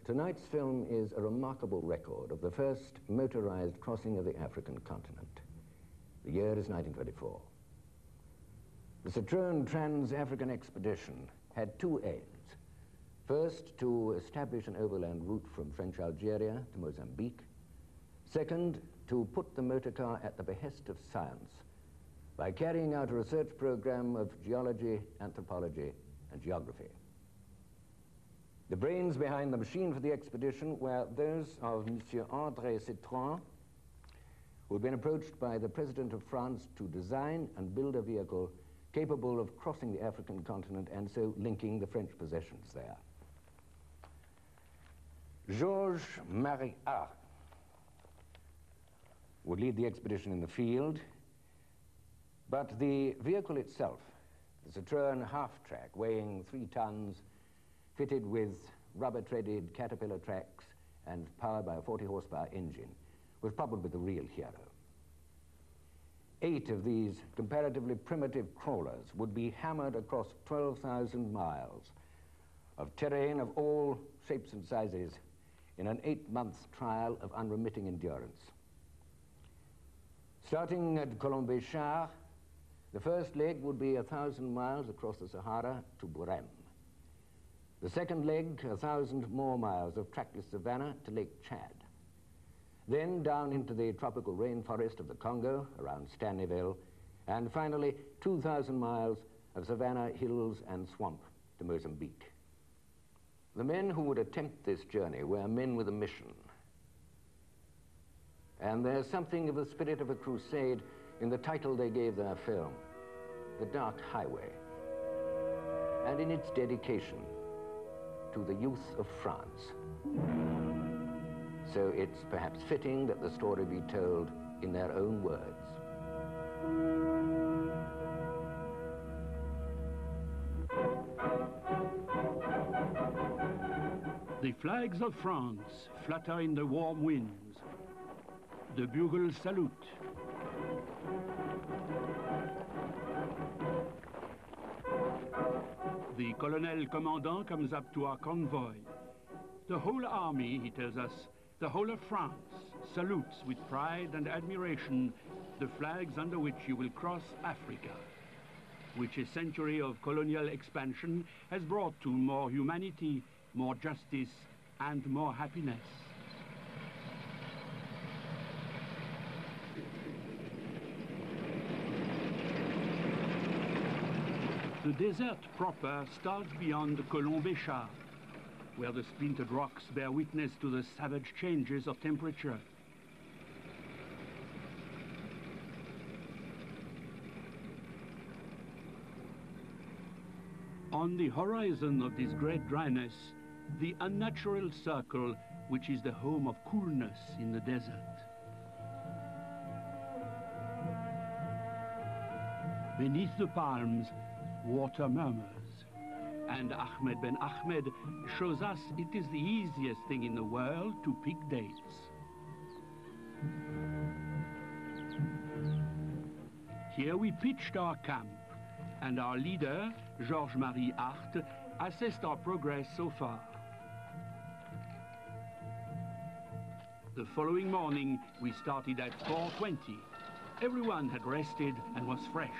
Tonight's film is a remarkable record of the first motorized crossing of the African continent. The year is 1924. The Citroen Trans-African Expedition had two aims. First, to establish an overland route from French Algeria to Mozambique. Second, to put the motor car at the behest of science by carrying out a research program of geology, anthropology, and geography. The brains behind the machine for the expedition were those of Monsieur French Citroen, who had been approached by the President of France to design and build a vehicle capable of crossing the African continent and so linking the French possessions there. Georges Mariat would lead the expedition in the field, but the vehicle itself, the Citroen half-track weighing 3 tons, fitted with rubber-treaded caterpillar tracks and powered by a 40-horsepower engine, was probably the real hero. 8 of these comparatively primitive crawlers would be hammered across 12,000 miles of terrain of all shapes and sizes in an 8-month trial of unremitting endurance. Starting at Colombey-Char, the first leg would be 1,000 miles across the Sahara to Burem. The second leg, 1,000 more miles of trackless savanna to Lake Chad. Then down into the tropical rainforest of the Congo, around Stanleyville, and finally 2,000 miles of savanna, hills, and swamp to Mozambique. The men who would attempt this journey were men with a mission. And there's something of the spirit of a crusade in the title they gave their film, The Dark Highway, and in its dedication to the youth of France. So it's perhaps fitting that the story be told in their own words. The flags of France flutter in the warm winds. The bugles salute. The colonel commandant comes up to our convoy. The whole army, he tells us, the whole of France salutes with pride and admiration the flags under which you will cross Africa, which a century of colonial expansion has brought to more humanity, more justice, and more happiness. The desert proper starts beyond Colombey-Char, where the splintered rocks bear witness to the savage changes of temperature. On the horizon of this great dryness, the unnatural circle which is the home of coolness in the desert. Beneath the palms, water murmurs. And Ahmed Ben Ahmed shows us it is the easiest thing in the world to pick dates. Here we pitched our camp, and our leader, Georges Mariat, assessed our progress so far. The following morning, we started at 4:20. Everyone had rested and was fresh.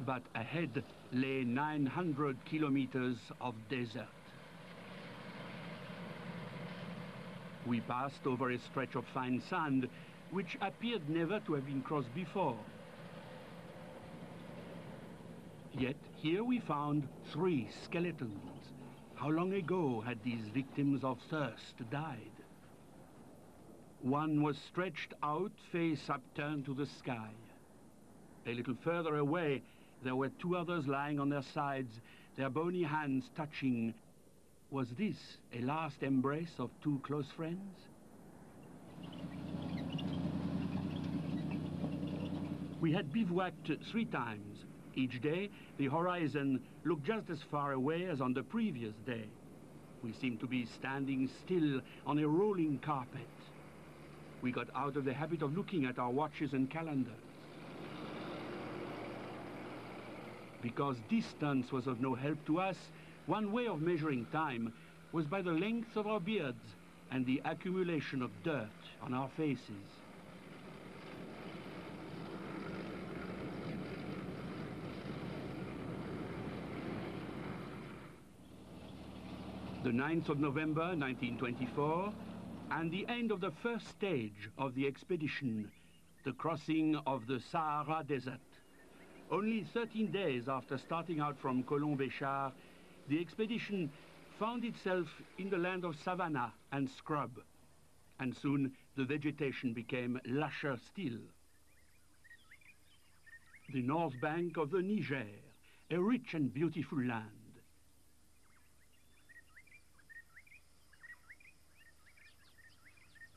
But ahead lay 900 kilometers of desert. We passed over a stretch of fine sand which appeared never to have been crossed before. Yet here we found 3 skeletons. How long ago had these victims of thirst died? One was stretched out, face upturned to the sky. A little further away, there were 2 others lying on their sides, their bony hands touching. Was this a last embrace of 2 close friends? We had bivouacked 3 times. Each day, the horizon looked just as far away as on the previous day. We seemed to be standing still on a rolling carpet. We got out of the habit of looking at our watches and calendars. Because distance was of no help to us, One way of measuring time was by the length of our beards and the accumulation of dirt on our faces. The 9th of November 1924, and the end of the first stage of the expedition, the crossing of the Sahara Desert. Only 13 days after starting out from Colomb-Béchar, the expedition found itself in the land of savanna and scrub, and soon the vegetation became lusher still. The north bank of the Niger, a rich and beautiful land.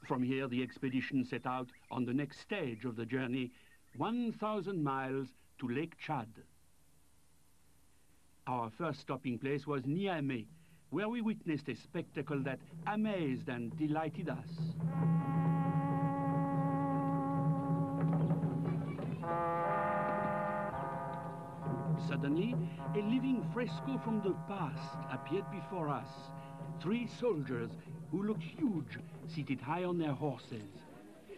From here, the expedition set out on the next stage of the journey, 1,000 miles to Lake Chad. Our first stopping place was Niamey, where we witnessed a spectacle that amazed and delighted us. Suddenly, a living fresco from the past appeared before us. 3 soldiers who looked huge, seated high on their horses.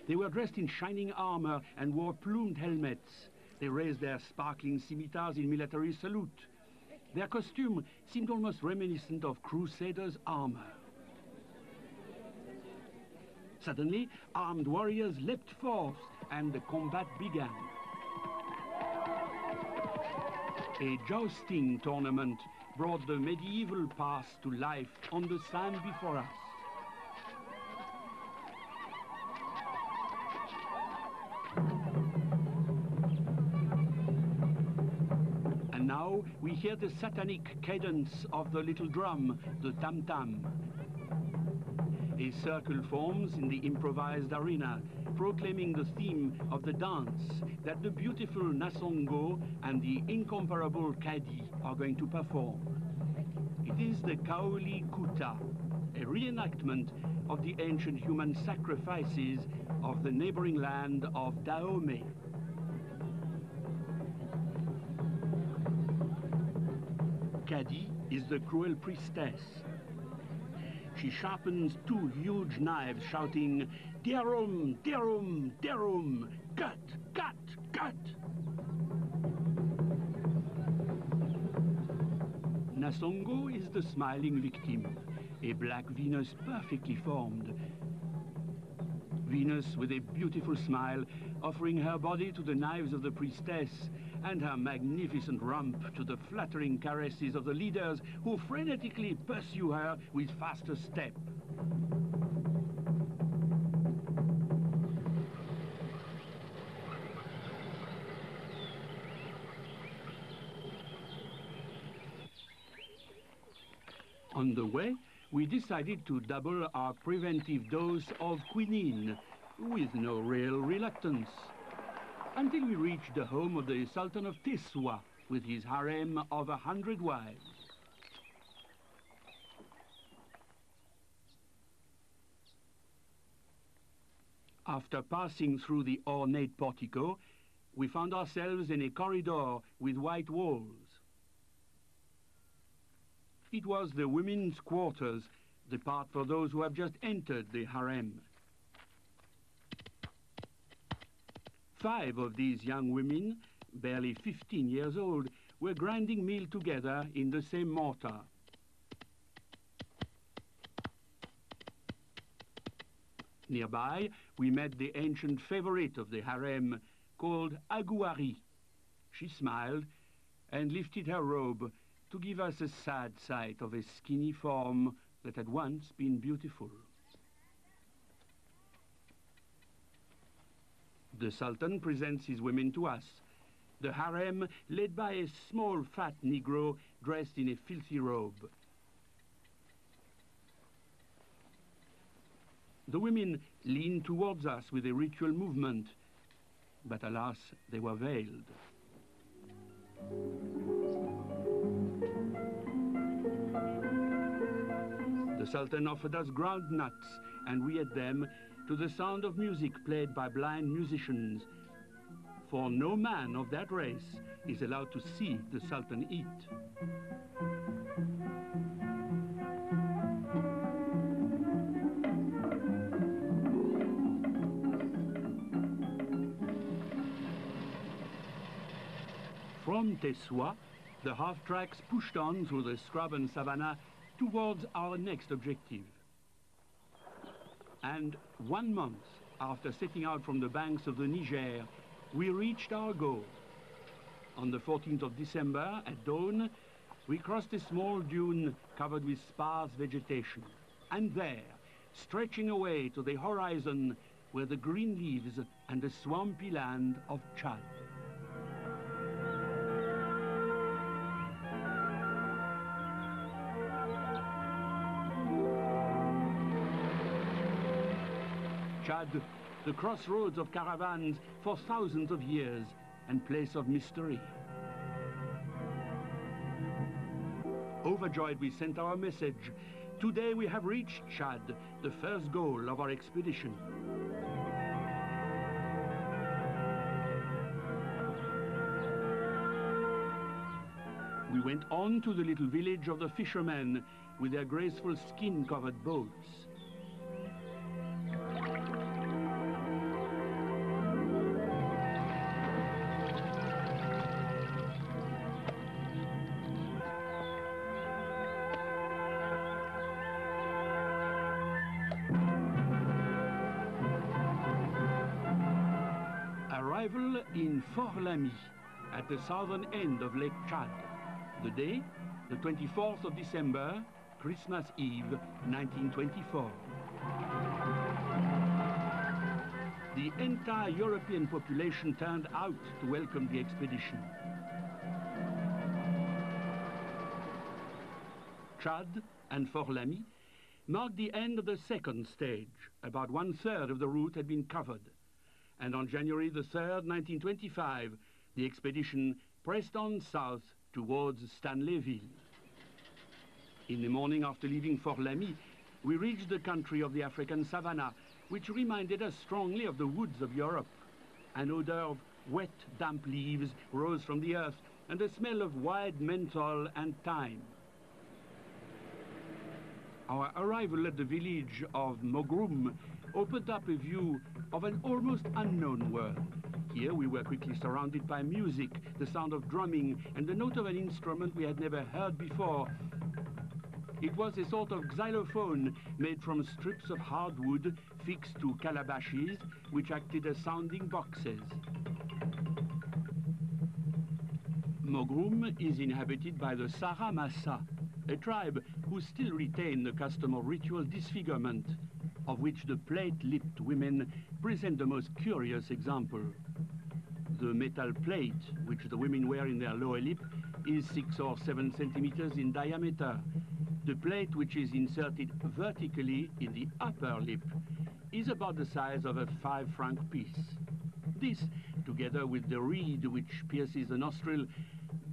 They were dressed in shining armor and wore plumed helmets. They raised their sparkling scimitars in military salute. Their costume seemed almost reminiscent of crusaders' armor. Suddenly, armed warriors leapt forth and the combat began. A jousting tournament brought the medieval past to life on the sand before us. And now we hear the satanic cadence of the little drum, the tam-tam. A circle forms in the improvised arena, proclaiming the theme of the dance that the beautiful Nasongo and the incomparable Kadi are going to perform. It is the Kaoli Kuta, a reenactment of the ancient human sacrifices of the neighboring land of Dahomey. Kadi is the cruel priestess. She sharpens 2 huge knives, shouting, "Derum, derum, derum, cut, cut, cut." Nasongo is the smiling victim, a black Venus perfectly formed. Venus with a beautiful smile, offering her body to the knives of the priestess, and her magnificent rump to the flattering caresses of the leaders who frenetically pursue her with faster step. On the way, we decided to double our preventive dose of quinine, with no real reluctance, until we reached the home of the Sultan of Tiswa, with his harem of 100 wives. After passing through the ornate portico, we found ourselves in a corridor with white walls. It was the women's quarters, the part for those who have just entered the harem. 5 of these young women, barely 15 years old, were grinding meal together in the same mortar. Nearby, we met the ancient favorite of the harem, called Agouari. She smiled and lifted her robe to give us a sad sight of a skinny form that had once been beautiful. The Sultan presents his women to us, the harem led by a small fat Negro dressed in a filthy robe. The women leaned towards us with a ritual movement, but alas, they were veiled. The Sultan offered us ground nuts, and we ate them to the sound of music played by blind musicians. for no man of that race is allowed to see the Sultan eat. From Tessoua, the half-tracks pushed on through the scrub and savanna towards our next objective. And 1 month after setting out from the banks of the Niger, we reached our goal. On the 14th of December, at dawn, we crossed a small dune covered with sparse vegetation. And there, stretching away to the horizon, were the green leaves and the swampy land of Chad. Chad, the crossroads of caravans for thousands of years and place of mystery. Overjoyed, we sent our message. Today we have reached Chad, the first goal of our expedition. We went on to the little village of the fishermen with their graceful skin-covered boats. Arrival in Fort-Lamy, at the southern end of Lake Chad. The day, the 24th of December, Christmas Eve, 1924. The entire European population turned out to welcome the expedition. Chad and Fort-Lamy marked the end of the second stage. About 1/3 of the route had been covered. And on January the 3rd, 1925, the expedition pressed on south towards Stanleyville. In the morning after leaving Fort-Lamy, we reached the country of the African savanna, which reminded us strongly of the woods of Europe. An odor of wet, damp leaves rose from the earth, and a smell of wild menthol and thyme. Our arrival at the village of Mogroum opened up a view of an almost unknown world. Here we were quickly surrounded by music, the sound of drumming, and the note of an instrument we had never heard before. It was a sort of xylophone made from strips of hardwood fixed to calabashes, which acted as sounding boxes. Mogroum is inhabited by the Sara Massa, a tribe who still retain the custom of ritual disfigurement, of which the plate-lipped women present the most curious example. The metal plate, which the women wear in their lower lip, is 6 or 7 centimeters in diameter. The plate, which is inserted vertically in the upper lip, is about the size of a 5-franc piece. This, together with the reed which pierces the nostril,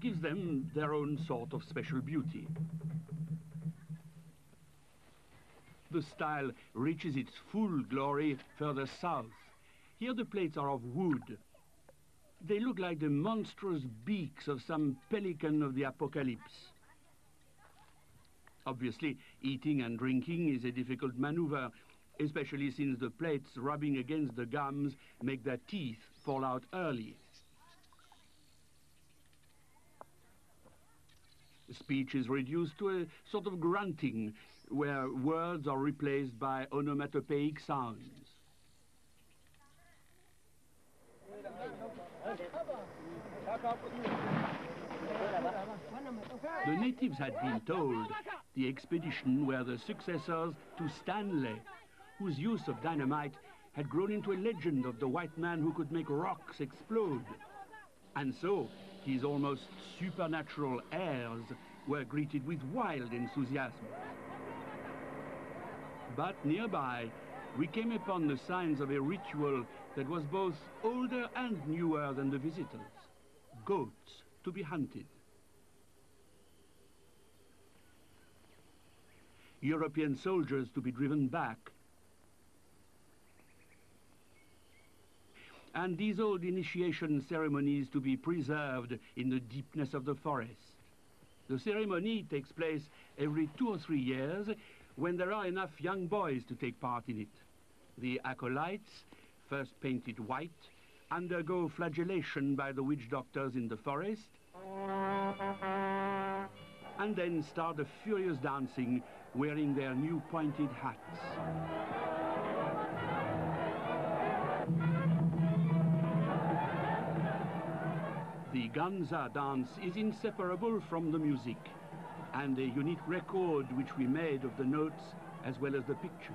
gives them their own sort of special beauty. The style reaches its full glory further south. Here the plates are of wood. They look like the monstrous beaks of some pelican of the apocalypse. Obviously, eating and drinking is a difficult maneuver, especially since the plates rubbing against the gums make their teeth fall out early. Speech is reduced to a sort of grunting, where words are replaced by onomatopoeic sounds. The natives had been told the expedition were the successors to Stanley, whose use of dynamite had grown into a legend of the white man who could make rocks explode. And so, his almost supernatural heirs were greeted with wild enthusiasm. But nearby, we came upon the signs of a ritual that was both older and newer than the visitors. Goats to be hunted. European soldiers to be driven back. and these old initiation ceremonies to be preserved in the deepness of the forest. The ceremony takes place every 2 or 3 years when there are enough young boys to take part in it. The acolytes, first painted white, undergo flagellation by the witch doctors in the forest, and then start a furious dancing wearing their new pointed hats. The Ganza dance is inseparable from the music, and a unique record which we made of the notes as well as the pictures.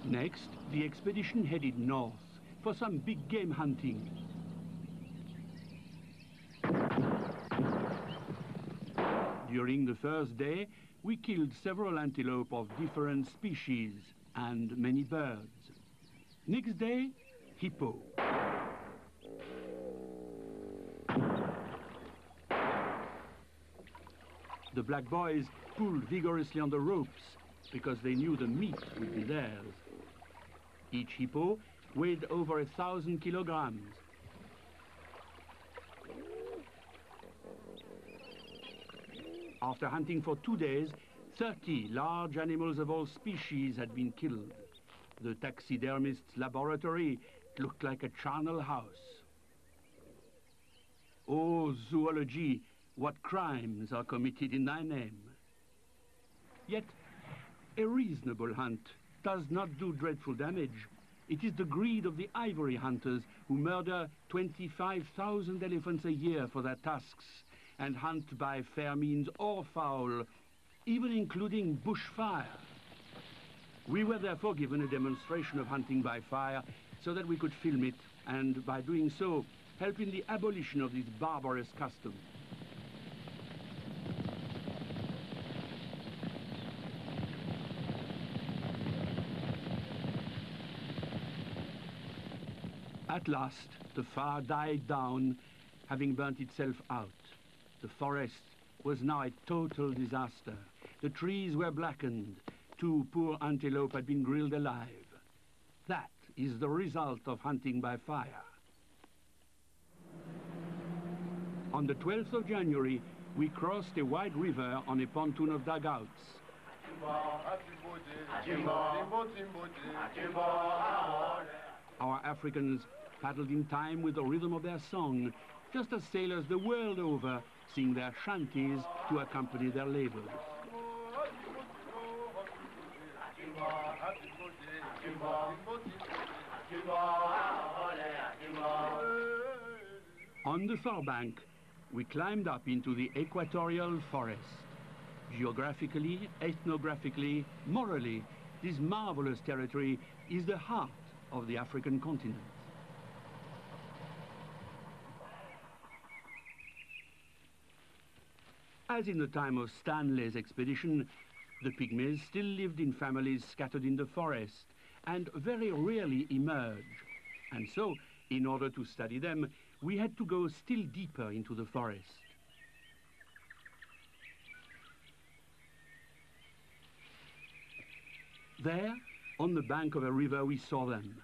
Next, the expedition headed north for some big game hunting. During the first day, we killed several antelope of different species and many birds. Next day, hippo. The black boys pulled vigorously on the ropes because they knew the meat would be theirs. Each hippo weighed over 1,000 kilograms. After hunting for 2 days, 30 large animals of all species had been killed. The taxidermist's laboratory looked like a charnel house. Oh, zoology, what crimes are committed in thy name? Yet, a reasonable hunt does not do dreadful damage. It is the greed of the ivory hunters who murder 25,000 elephants a year for their tusks and hunt by fair means or foul, even including bushfire. We were therefore given a demonstration of hunting by fire so that we could film it and, by doing so, help in the abolition of this barbarous custom. At last, the fire died down, having burnt itself out. The forest was now a total disaster. The trees were blackened. 2 poor antelope had been grilled alive. That is the result of hunting by fire. On the 12th of January, we crossed a wide river on a pontoon of dugouts. Our Africans paddled in time with the rhythm of their song, just as sailors the world over sing their shanties to accompany their labors. On the far bank, we climbed up into the equatorial forest. Geographically, ethnographically, morally, this marvelous territory is the heart of the African continent. As in the time of Stanley's expedition, the pygmies still lived in families scattered in the forest and very rarely emerge. And so, in order to study them, we had to go still deeper into the forest. There, on the bank of a river, we saw them.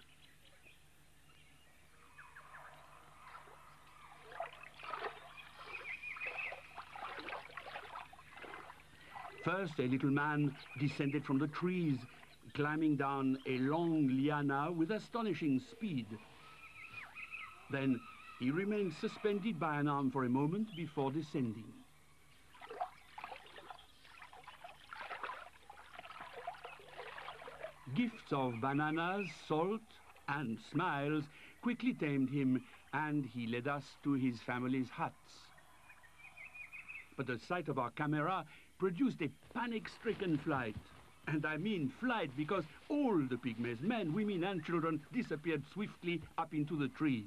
First, a little man descended from the trees, climbing down a long liana with astonishing speed. Then he remained suspended by an arm for a moment before descending. Gifts of bananas, salt, and smiles quickly tamed him, and he led us to his family's huts. But the sight of our camera produced a panic-stricken flight. And I mean flight, because all the pygmies, men, women, and children, disappeared swiftly up into the trees.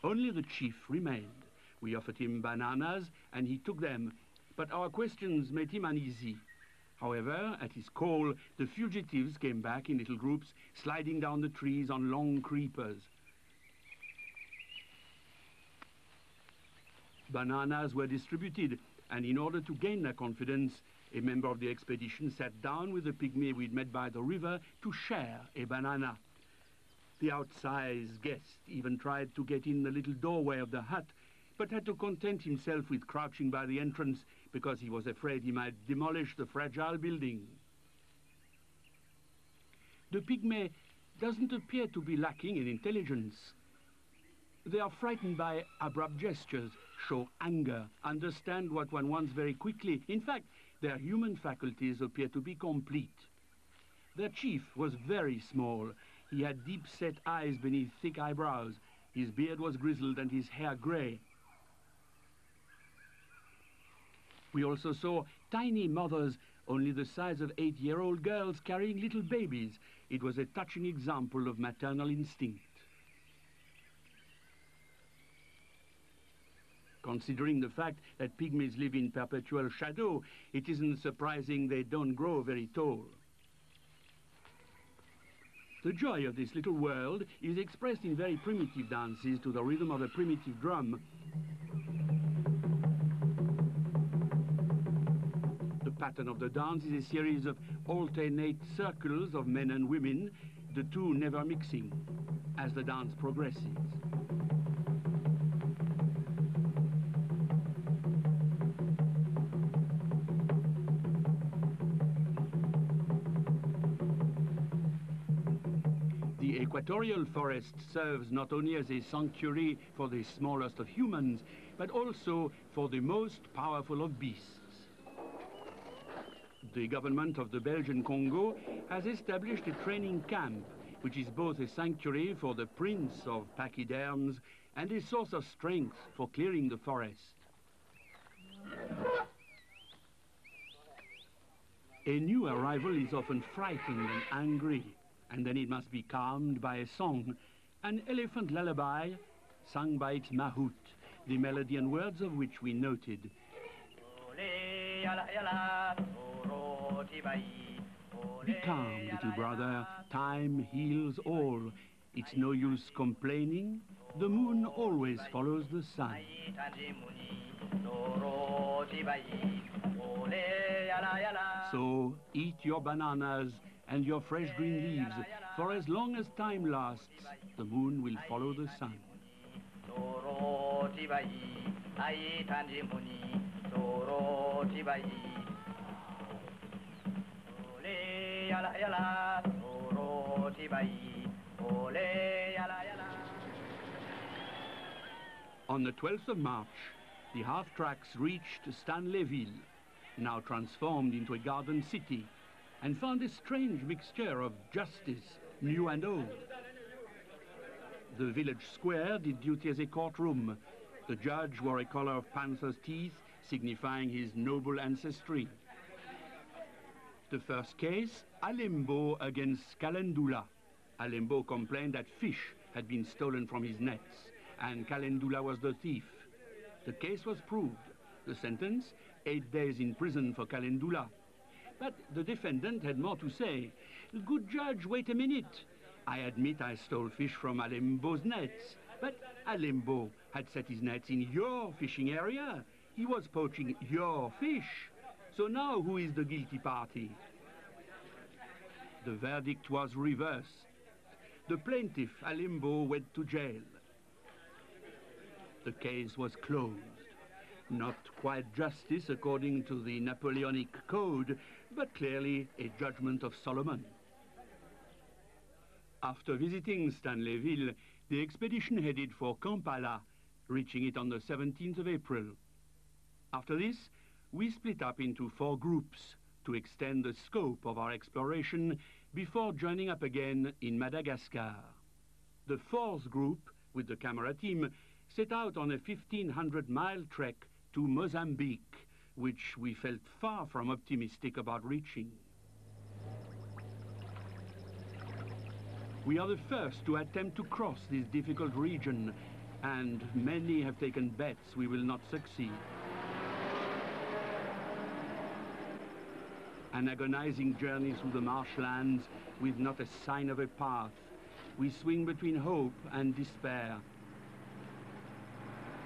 Only the chief remained. We offered him bananas, and he took them, but our questions made him uneasy. However, at his call, the fugitives came back in little groups, sliding down the trees on long creepers. Bananas were distributed, and in order to gain their confidence, a member of the expedition sat down with the pygmy we'd met by the river to share a banana. The outsized guest even tried to get in the little doorway of the hut, but had to content himself with crouching by the entrance because he was afraid he might demolish the fragile building. The pygmy doesn't appear to be lacking in intelligence. They are frightened by abrupt gestures, show anger, understand what one wants very quickly. In fact, their human faculties appear to be complete. Their chief was very small. He had deep-set eyes beneath thick eyebrows. His beard was grizzled and his hair grey. We also saw tiny mothers, only the size of 8-year-old girls, carrying little babies. It was a touching example of maternal instinct. Considering the fact that pygmies live in perpetual shadow, it isn't surprising they don't grow very tall. The joy of this little world is expressed in very primitive dances to the rhythm of a primitive drum. The pattern of the dance is a series of alternate circles of men and women, the two never mixing, as the dance progresses. The equatorial forest serves not only as a sanctuary for the smallest of humans, but also for the most powerful of beasts. The government of the Belgian Congo has established a training camp, which is both a sanctuary for the prince of pachyderms and a source of strength for clearing the forest. A new arrival is often frightened and angry, and then it must be calmed by a song, an elephant lullaby sung by its mahout, the melody and words of which we noted. Be calm, little brother, time heals all. It's no use complaining, the moon always follows the sun. So eat your bananas and your fresh green leaves, for as long as time lasts, the moon will follow the sun. On the 12th of March, the half-tracks reached Stanleyville, now transformed into a garden city, and found a strange mixture of justice, new and old. The village square did duty as a courtroom. The judge wore a collar of panther's teeth, signifying his noble ancestry. The first case, Alembo against Calendula. Alembo complained that fish had been stolen from his nets, and Calendula was the thief. The case was proved. The sentence, 8 days in prison for Calendula. But the defendant had more to say. Good judge, wait a minute. I admit I stole fish from Alembo's nets, but Alembo had set his nets in your fishing area. He was poaching your fish. So now who is the guilty party? The verdict was reversed. The plaintiff, Alembo, went to jail. The case was closed. Not quite justice according to the Napoleonic Code, but clearly a judgment of Solomon. After visiting Stanleyville, the expedition headed for Kampala, reaching it on the 17th of April. After this, we split up into 4 groups to extend the scope of our exploration before joining up again in Madagascar. The 4th group, with the camera team, set out on a 1,500-mile trek to Mozambique, which we felt far from optimistic about reaching. We are the first to attempt to cross this difficult region, and many have taken bets we will not succeed. An agonizing journey through the marshlands with not a sign of a path. We swing between hope and despair.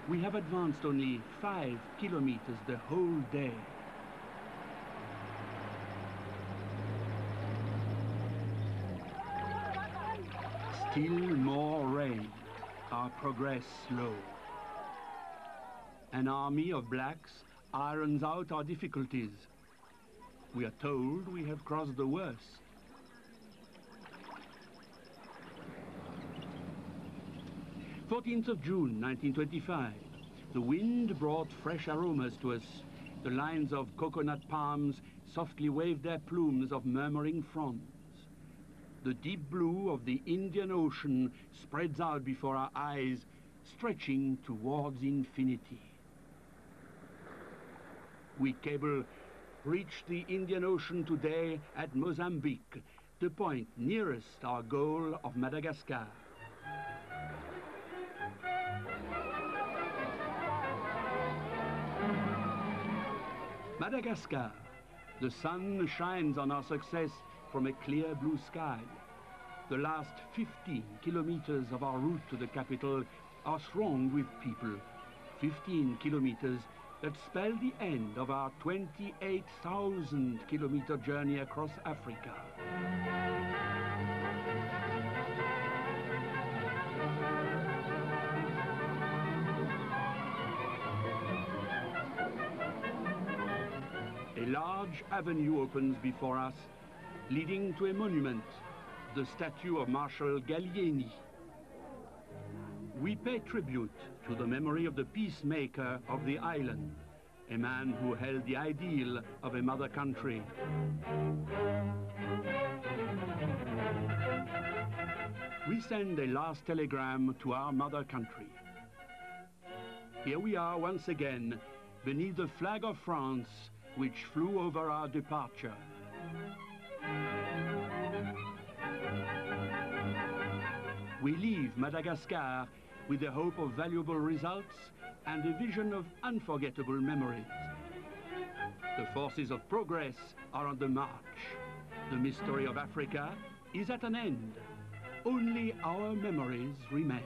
We have advanced only 5 kilometers the whole day. Still more rain, our progress slow. An army of blacks irons out our difficulties. We are told we have crossed the worst. June 14th, 1925. The wind brought fresh aromas to us. The lines of coconut palms softly waved their plumes of murmuring fronds. The deep blue of the Indian Ocean spreads out before our eyes, stretching towards infinity. We cable, reach the Indian Ocean today at Mozambique, the point nearest our goal of Madagascar. Madagascar. The sun shines on our success from a clear blue sky. The last 15 kilometers of our route to the capital are thronged with people. 15 kilometers that spell the end of our 28,000-kilometer journey across Africa. A large avenue opens before us, leading to a monument, the statue of Marshal Gallieni. We pay tribute to the memory of the peacemaker of the island, a man who held the ideal of a mother country. We send a last telegram to our mother country. Here we are once again, beneath the flag of France, which flew over our departure. We leave Madagascar with the hope of valuable results and a vision of unforgettable memories. The forces of progress are on the march. The mystery of Africa is at an end. Only our memories remain.